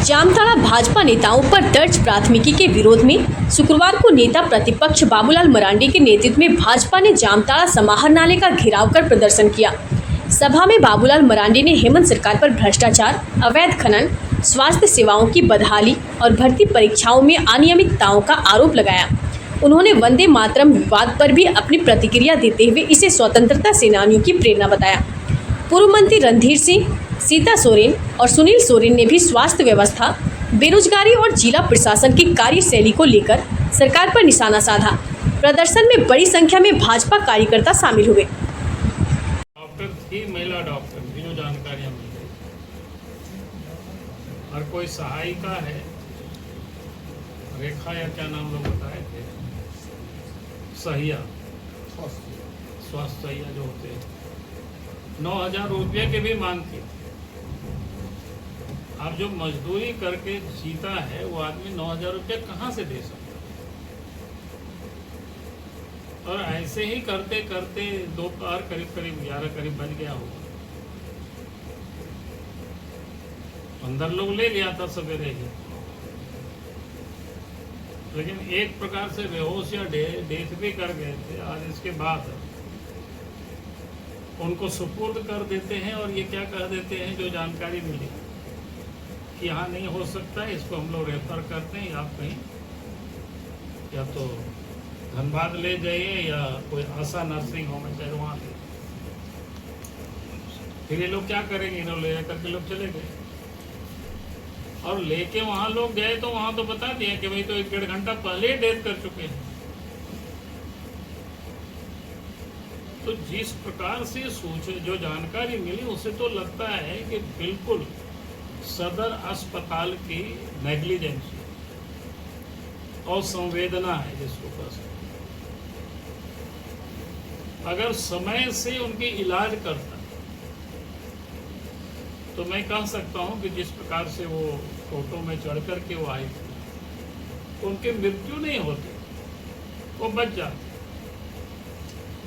जामताड़ा भाजपा नेताओं पर दर्ज प्राथमिकी के विरोध में शुक्रवार को नेता प्रतिपक्ष बाबूलाल मरांडी के नेतृत्व में भाजपा ने जामताड़ा समाहरणालय का घेराव कर प्रदर्शन किया। सभा में बाबूलाल मरांडी ने हेमंत सरकार पर भ्रष्टाचार, अवैध खनन, स्वास्थ्य सेवाओं की बदहाली और भर्ती परीक्षाओं में अनियमितताओं का आरोप लगाया। उन्होंने वंदे मातरम विवाद पर भी अपनी प्रतिक्रिया देते हुए इसे स्वतंत्रता सेनानियों की प्रेरणा बताया। पूर्व मंत्री रणधीर सिंह, सीता सोरेन और सुनील सोरेन ने भी स्वास्थ्य व्यवस्था, बेरोजगारी और जिला प्रशासन की कार्यशैली को लेकर सरकार पर निशाना साधा। प्रदर्शन में बड़ी संख्या में भाजपा कार्यकर्ता शामिल हुए। डॉक्टर थी, महिला डॉक्टर थी, जो जानकारियां मिल गई। और कोई सहायिका है, रेखा या क्या नाम लोग बताए थे, सहिया, स्वास्थ्य सहिया जो होते हैं, 9,000 रुपये के भी मांग की। अब जो मजदूरी करके जीता है वो आदमी 9,000 रुपये कहाँ से दे सकता? और ऐसे ही करते करते दोपहर करीब 11 करीब बज गया होगा। अंदर लोग ले लिया था सवेरे ही, लेकिन एक प्रकार से बेहोश या डेथ भी कर गए थे। आज इसके बाद उनको सुपुर्द कर देते हैं और ये क्या कह देते हैं, जो जानकारी मिली कि यहाँ नहीं हो सकता है, इसको हम लोग रेफर करते हैं, आप कहीं या तो धनबाद ले जाइए या कोई आशा नर्सिंग होम है, चाहे वहाँ ले। फिर ये लोग क्या करेंगे, इन्होंने ले करके लोग चले गए और लेके वहाँ लोग गए तो वहाँ तो बता दिया कि भाई तो 1-1.5 घंटा पहले ही डेथ कर चुके हैं। तो जिस प्रकार से जो जानकारी मिली उससे तो लगता है कि बिल्कुल सदर अस्पताल की नेग्लिजेंस और संवेदना है जिसको कह सकते। अगर समय से उनकी इलाज करता तो मैं कह सकता हूं कि जिस प्रकार से वो फोटो में चढ़ करके वो आए थे, तो उनकी मृत्यु नहीं होती, वो बच जाते।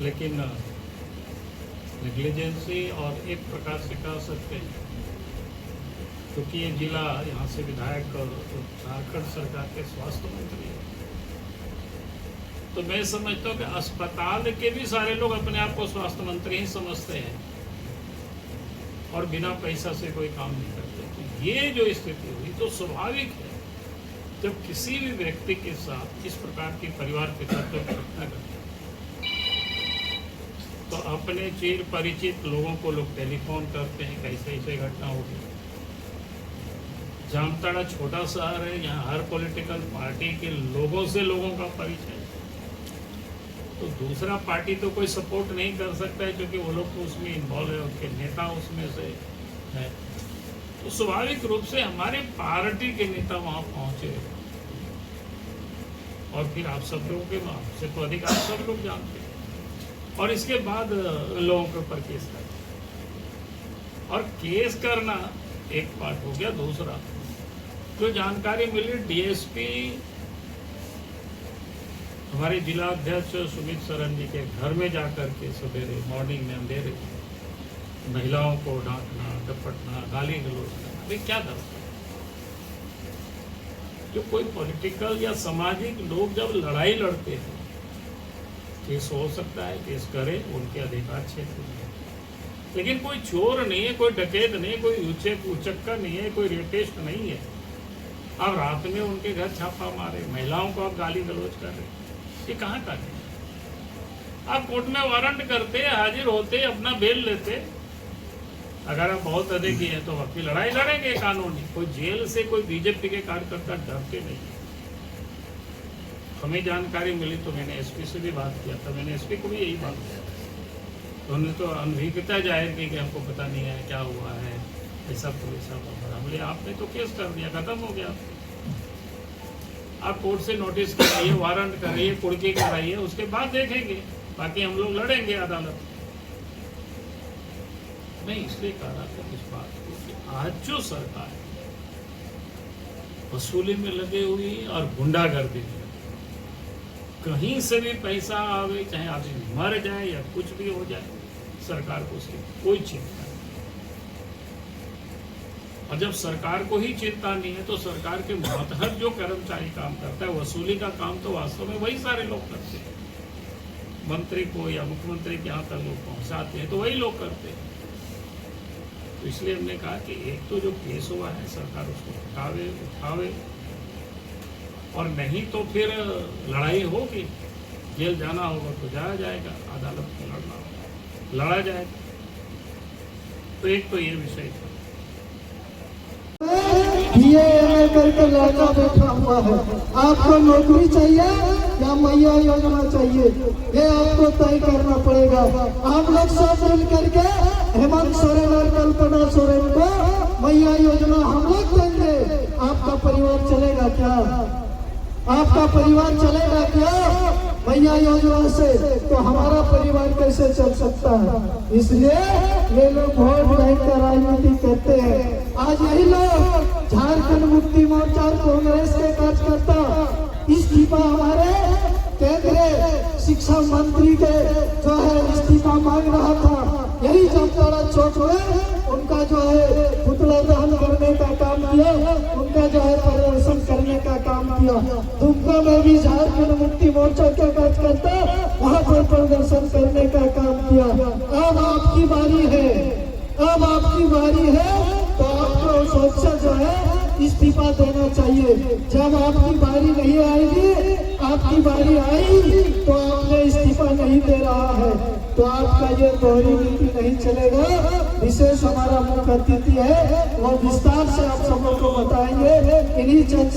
लेकिन नेग्लिजेंसी और एक प्रकार से कह सकते हैं, क्योंकि ये जिला यहाँ से विधायक और झारखंड सरकार के स्वास्थ्य मंत्री हैं, तो मैं समझता हूँ कि अस्पताल के भी सारे लोग अपने आप को स्वास्थ्य मंत्री ही समझते हैं और बिना पैसा से कोई काम नहीं करते। तो ये जो स्थिति हुई तो स्वाभाविक है, जब किसी भी व्यक्ति के साथ इस प्रकार की परिवार के साथ कोई घटना घटती तो अपने चिर परिचित लोगों को लोग टेलीफोन करते हैं, कैसे ऐसे घटना होगी। जामताड़ा छोटा शहर है, यहाँ हर पॉलिटिकल पार्टी के लोगों से लोगों का परिचय है, तो दूसरा पार्टी तो कोई सपोर्ट नहीं कर सकता है, क्योंकि वो लोग तो उसमें इन्वॉल्व है, उनके नेता उसमें से है। तो स्वाभाविक रूप से हमारे पार्टी के नेता वहाँ पहुँचे और फिर आप सब लोगों के से तो अधिक आप सब लोग जानते हैं, और इसके बाद लोगों के ऊपर केस करना। और केस करना एक पार्ट हो गया। दूसरा जो जानकारी मिली, डीएसपी हमारे जिला अध्यक्ष सुमित सरन जी के घर में जाकर के सवेरे मॉर्निंग में अंधेरे महिलाओं को डांटना, डपटना, गाली गलौज करना, अभी क्या दरकार? जो कोई पॉलिटिकल या सामाजिक लोग जब लड़ाई लड़ते हैं, केस हो सकता है, केस करे, उनके अधिकार क्षेत्र में, लेकिन कोई चोर नहीं है, कोई डकैत नहीं है, कोई उचक्का नहीं है, कोई रेपिस्ट नहीं है। आप रात में उनके घर छापा मारे, महिलाओं को आप गाली गलौज कर रहे, ये कहाँ का है? आप कोर्ट में वारंट करते, हाजिर होते, अपना बेल लेते। अगर आप बहुत अधिक ही हैं तो आपकी लड़ाई लड़ेंगे कानूनी। कोई जेल से कोई बीजेपी के कार्यकर्ता डरते नहीं। हमें जानकारी मिली तो मैंने एसपी से भी बात किया था, मैंने एसपी को भी यही बात किया था। तो उन्होंने तो अनभिज्ञता जाहिर की कि हमको पता नहीं है क्या हुआ है, ऐसा पुलिस बोले आपने तो केस कर दिया, खत्म हो गया। आप कोर्ट से नोटिस कराइए, वारंट कराइए, कुर्की कराइए, उसके बाद देखेंगे, बाकी हम लोग लड़ेंगे अदालत। मैं इसलिए कह रहा था इस बात को कि आज जो सरकार वसूली में लगे हुई और गुंडागर्दी में, कहीं से भी पैसा आवे, चाहे आदमी मर जाए या कुछ भी हो जाए, सरकार को उसकी कोई चिंता नहीं। और जब सरकार को ही चिंता नहीं है तो सरकार के मातहत जो कर्मचारी काम करता है, वसूली का काम तो वास्तव में वही सारे लोग करते हैं। मंत्री को या मुख्यमंत्री के यहाँ तक लोग पहुँचाते हैं तो वही लोग करते हैं। तो इसलिए हमने कहा कि एक तो जो केस हुआ है सरकार उसको उठावे और नहीं तो फिर लड़ाई होगी, जेल जाना होगा तो जाया जाएगा, अदालत में लड़ना होगा लड़ा जाएगा। तो एक तो ये विषय था। BA करके लड़का बैठा हुआ है, आपको नौकरी चाहिए या मैया योजना चाहिए, ये आपको तय करना पड़ेगा। आप लोग सब मिल करके हेमंत सोरेन और कल्पना सोरेन को मैया योजना हम लोग देंगे। आपका परिवार चलेगा क्या? आपका परिवार चलेगा क्या मैया योजना से? तो हमारा परिवार कैसे चल सकता है? इसलिए ये लोग वोट बैंक का राजनीति करते हैं। आज यही लोग झारखंड मुक्ति मोर्चा और कांग्रेस के कार्यकर्ता इस्तीफा हमारे केंद्रीय शिक्षा मंत्री के जो है इस्तीफा मांग रहा था, यही जामताड़ा चौक में उनका जो है पुतला दहन करने का काम किया, उनका जो है प्रदर्शन करने का काम किया। दुमका में भी झारखंड मुक्ति मोर्चा के कार्यकर्ता वहाँ पर प्रदर्शन करने का काम किया। अब आपकी बारी है, अब आपकी बारी है, तो आपको सोचा जो है इस्तीफा देना चाहिए। जब आपकी बारी नहीं आएगी, आपकी बारी आई तो आपने इस्तीफा नहीं दे रहा है, तो आपका ये दोहरी नीति नहीं चलेगा। विशेष हमारा मुख्य अतिथि है, वो विस्तार से आप सबों को बताएंगे। इन्हीं चंद